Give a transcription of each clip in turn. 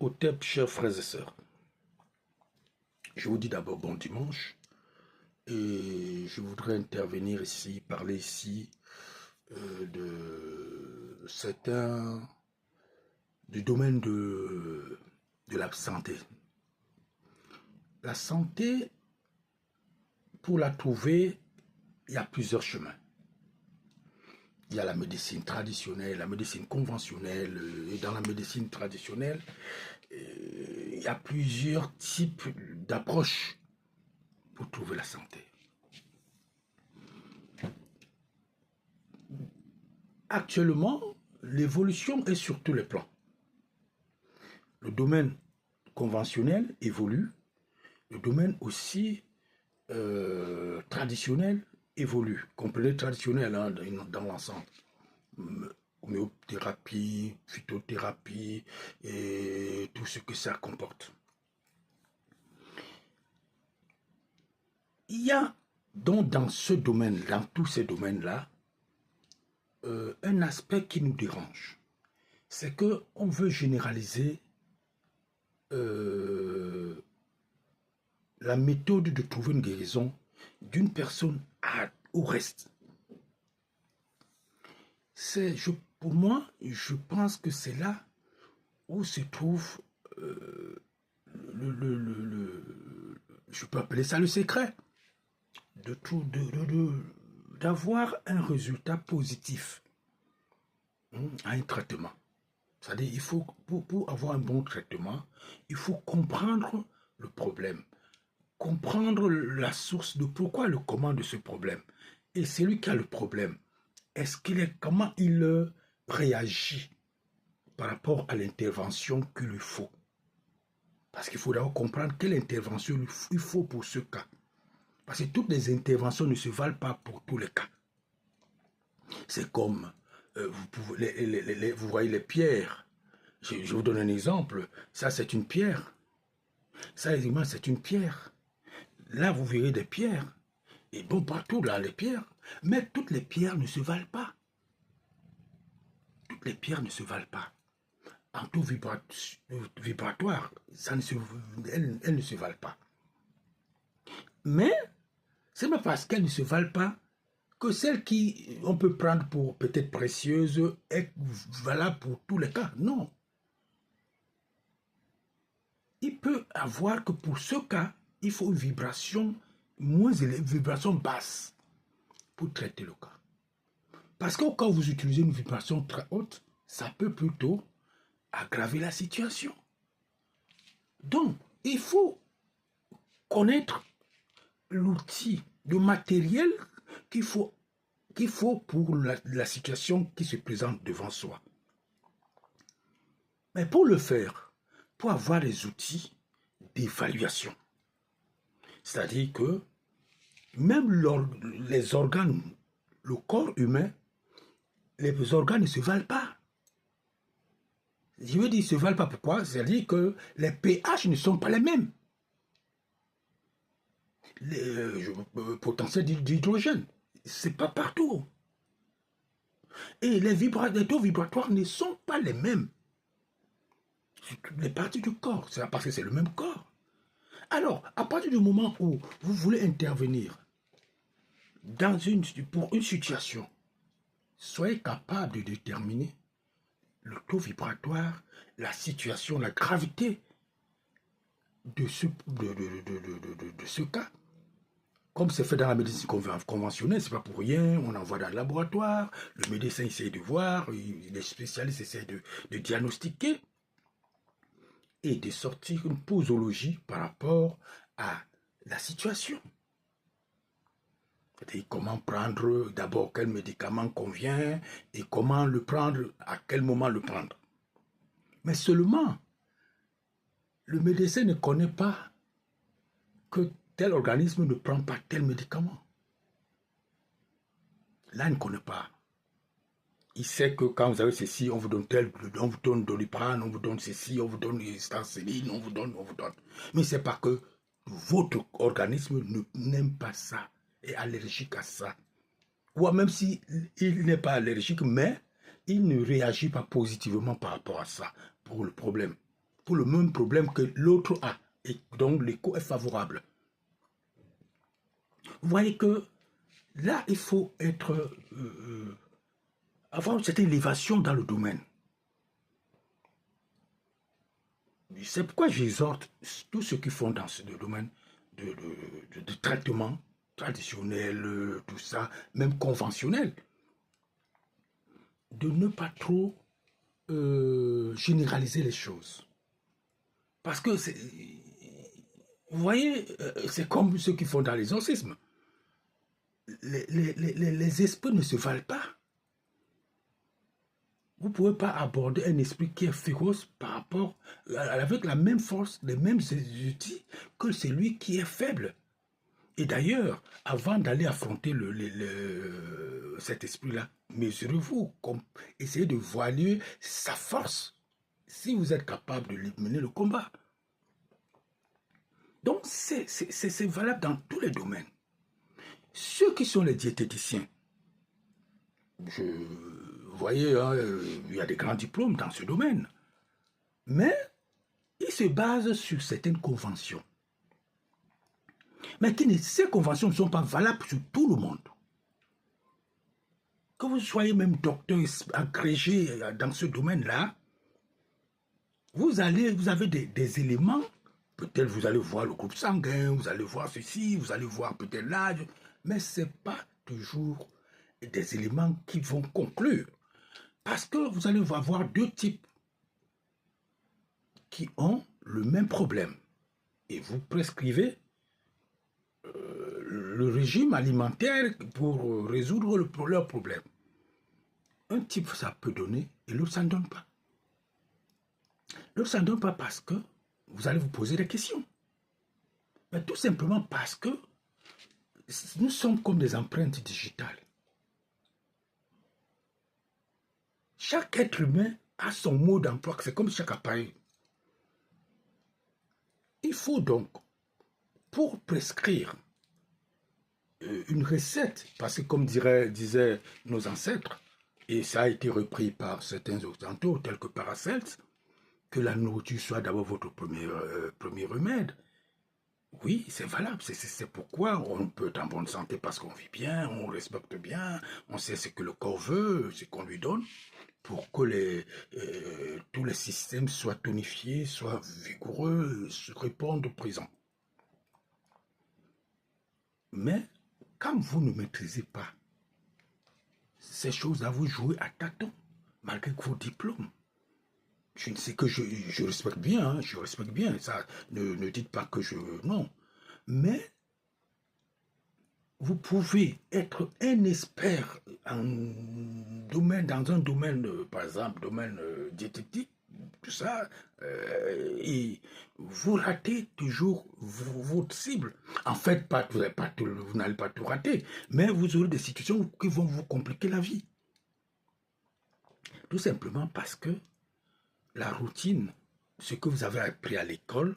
Au TEP, chers frères et sœurs, je vous dis d'abord bon dimanche et je voudrais intervenir ici, parler ici du domaine de la santé. La santé, pour la trouver, il y a plusieurs chemins. Il y a la médecine traditionnelle, la médecine conventionnelle, et dans la médecine traditionnelle, il y a plusieurs types d'approches pour trouver la santé. Actuellement, l'évolution est sur tous les plans. Le domaine conventionnel évolue, le domaine aussi traditionnel évolue, complet traditionnel hein, dans l'ensemble. Homéothérapie, phytothérapie et tout ce que ça comporte. Il y a donc dans ce domaine, dans tous ces domaines-là, un aspect qui nous dérange. C'est qu'on veut généraliser la méthode de trouver une guérison d'une personne au reste. Pour moi, je pense que c'est là où se trouve je peux appeler ça le secret d'avoir un résultat positif à un traitement. C'est-à-dire, il faut, pour avoir un bon traitement, il faut comprendre le problème, comprendre la source de pourquoi, le comment de ce problème. Et celui qui a le problème, comment il réagit par rapport à l'intervention qu'il lui faut. Parce qu'il faut d'abord comprendre quelle intervention il faut pour ce cas. Parce que toutes les interventions ne se valent pas pour tous les cas. C'est comme, vous voyez les pierres. Je vous donne un exemple. Ça, c'est une pierre. Ça, évidemment, c'est une pierre. Là, vous verrez des pierres. Et bon, partout, là, les pierres. Mais toutes les pierres ne se valent pas. Toutes les pierres ne se valent pas. En tout vibratoire, elles ne se valent pas. Mais, ce n'est pas parce qu'elles ne se valent pas que celle qui on peut prendre pour peut-être précieuse est valable pour tous les cas. Non. Il peut avoir que pour ce cas, il faut une vibration moins élevée, une vibration basse pour traiter le cas. Parce que quand vous utilisez une vibration très haute, ça peut plutôt aggraver la situation. Donc, il faut connaître l'outil, le matériel qu'il faut pour la situation qui se présente devant soi. Mais pour le faire, pour avoir les outils d'évaluation, c'est-à-dire que même les organes, le corps humain, les organes ne se valent pas. Je veux dire, ils ne se valent pas. Pourquoi? C'est-à-dire que les pH ne sont pas les mêmes. Le potentiel d'hydrogène, ce n'est pas partout. Et les taux vibratoires ne sont pas les mêmes. Sur toutes les parties du corps. C'est parce que c'est le même corps. Alors, à partir du moment où vous voulez intervenir pour une situation, soyez capable de déterminer le taux vibratoire, la situation, la gravité de ce cas. Comme c'est fait dans la médecine conventionnelle, c'est pas pour rien, on envoie dans le laboratoire, le médecin essaie de voir, les spécialistes essaient de diagnostiquer et de sortir une posologie par rapport à la situation. C'est-à-dire comment prendre, d'abord quel médicament convient et comment le prendre, à quel moment le prendre. Mais seulement, le médecin ne connaît pas que tel organisme ne prend pas tel médicament. Là, il ne connaît pas. Il sait que quand vous avez ceci, on vous donne on vous donne Doliprane, on vous donne ceci, on vous donne Stancéline, on vous donne. Mais c'est pas que votre organisme n'aime pas ça, est allergique à ça. Ou même s'il n'est pas allergique, mais il ne réagit pas positivement par rapport à ça, pour le problème. pour le même problème que l'autre a. Et donc, l'écho est favorable. Vous voyez que là, il faut avoir cette élévation dans le domaine. C'est pourquoi j'exhorte tous ceux qui font dans ce domaine de traitement traditionnel, tout ça, même conventionnel, de ne pas trop généraliser les choses. Parce que, vous voyez, c'est comme ceux qui font dans l'exorcisme. Les esprits ne se valent pas. Vous ne pouvez pas aborder un esprit qui est féroce par rapport, avec la même force, les mêmes outils que celui qui est faible. Et d'ailleurs, avant d'aller affronter cet esprit-là, mesurez-vous, essayez de voiler sa force, si vous êtes capable de lui mener le combat. Donc, c'est valable dans tous les domaines. Ceux qui sont les diététiciens, vous voyez, hein, il y a des grands diplômes dans ce domaine, mais ils se basent sur certaines conventions. Mais ces conventions ne sont pas valables sur tout le monde. Que vous soyez même docteur agrégé dans ce domaine-là, vous avez des éléments, peut-être vous allez voir le groupe sanguin, vous allez voir ceci, vous allez voir peut-être l'âge, mais ce n'est pas toujours des éléments qui vont conclure. Parce que vous allez avoir deux types qui ont le même problème. Et vous prescrivez le régime alimentaire pour résoudre leur problème. Un type, ça peut donner, et l'autre, ça ne donne pas. L'autre, ça ne donne pas parce que vous allez vous poser des questions. Mais tout simplement parce que nous sommes comme des empreintes digitales. Chaque être humain a son mode d'emploi, c'est comme chaque appareil. Il faut donc, pour prescrire une recette, parce que comme disaient nos ancêtres, et ça a été repris par certains occidentaux, tels que Paracelse, que la nourriture soit d'abord votre premier remède. Oui, c'est valable. C'est pourquoi on peut être en bonne santé, parce qu'on vit bien, on respecte bien, on sait ce que le corps veut, ce qu'on lui donne, pour que tous les systèmes soient tonifiés, soient vigoureux, répondent présent. Mais quand vous ne maîtrisez pas ces choses-là, vous jouez à tâtons, malgré vos diplômes. Je ne sais que je respecte bien, hein, je respecte bien, ça, ne dites pas que je... Non. Mais vous pouvez être un expert dans un domaine, par exemple, domaine diététique, tout ça, et vous ratez toujours votre cible. En fait, vous n'allez pas tout rater, mais vous aurez des situations qui vont vous compliquer la vie. Tout simplement parce que la routine, ce que vous avez appris à l'école,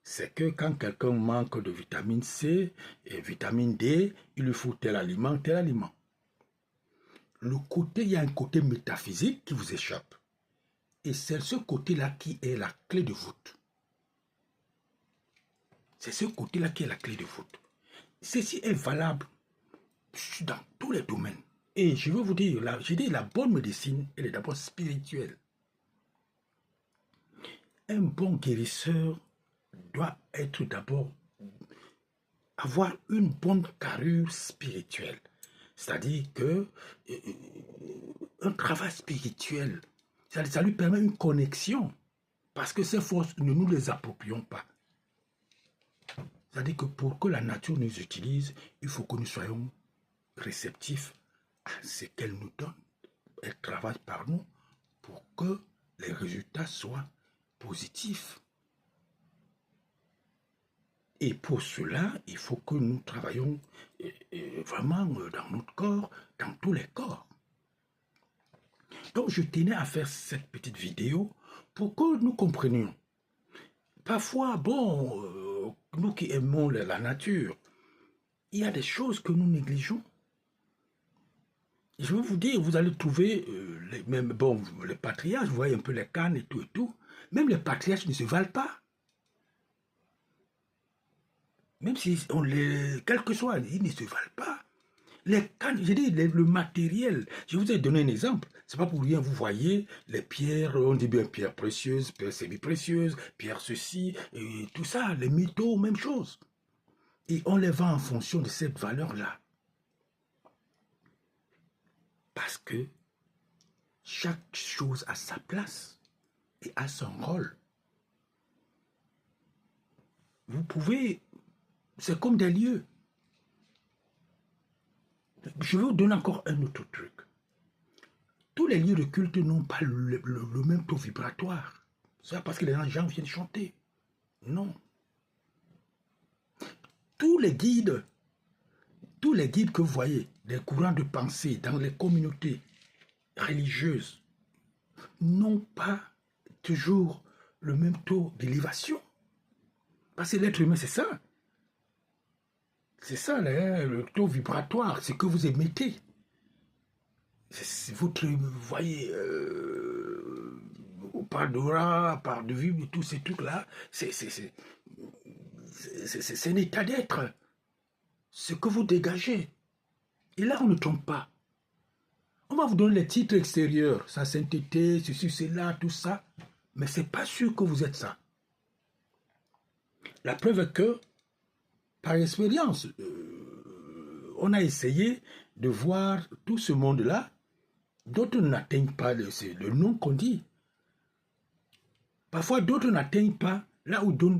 c'est que quand quelqu'un manque de vitamine C et vitamine D, il lui faut tel aliment, tel aliment. Il y a un côté métaphysique qui vous échappe. Et c'est ce côté-là qui est la clé de voûte. C'est ce côté-là qui est la clé de voûte. Ceci est valable dans tous les domaines. Et je veux vous dire, la bonne médecine, elle est d'abord spirituelle. Un bon guérisseur doit être d'abord avoir une bonne carrure spirituelle. C'est-à-dire que un travail spirituel, ça lui permet une connexion. Parce que ces forces, ne nous les approprions pas. C'est-à-dire que pour que la nature nous utilise, il faut que nous soyons réceptifs à ce qu'elle nous donne. Elle travaille par nous pour que les résultats soient positifs. Et pour cela, il faut que nous travaillions vraiment dans notre corps, dans tous les corps. Donc, je tenais à faire cette petite vidéo pour que nous comprenions. Parfois, bon, nous qui aimons la nature, il y a des choses que nous négligeons. Je veux vous dire, vous allez trouver les patriarches, vous voyez un peu les cannes et tout, Même les patriarches ne se valent pas. Même si on les, quel que soit, ils ne se valent pas. Je dis, le matériel, je vous ai donné un exemple. C'est pas pour rien, vous voyez, les pierres, on dit bien pierres précieuses, pierres semi-précieuses, pierres ceci, et tout ça, les métaux, même chose. Et on les vend en fonction de cette valeur-là. Parce que chaque chose a sa place et a son rôle. Vous pouvez, c'est comme des lieux. Je vais vous donner encore un autre truc. Tous les lieux de culte n'ont pas le même taux vibratoire. C'est parce que les gens viennent chanter. Non. Tous les guides que vous voyez, les courants de pensée dans les communautés religieuses, n'ont pas toujours le même taux d'élévation. Parce que l'être humain, c'est ça. C'est ça, le taux vibratoire, c'est que vous émettez. Votre, vous voyez, par d'aura, par de vue, tous ces trucs-là, c'est un état d'être. Ce que vous dégagez. Et là, on ne trompe pas. On va vous donner les titres extérieurs, sa sainteté, ceci, cela, tout ça, mais c'est pas sûr que vous êtes ça. La preuve est que, par expérience, on a essayé de voir tout ce monde-là. D'autres n'atteignent pas le nom qu'on dit. Parfois, d'autres n'atteignent pas là où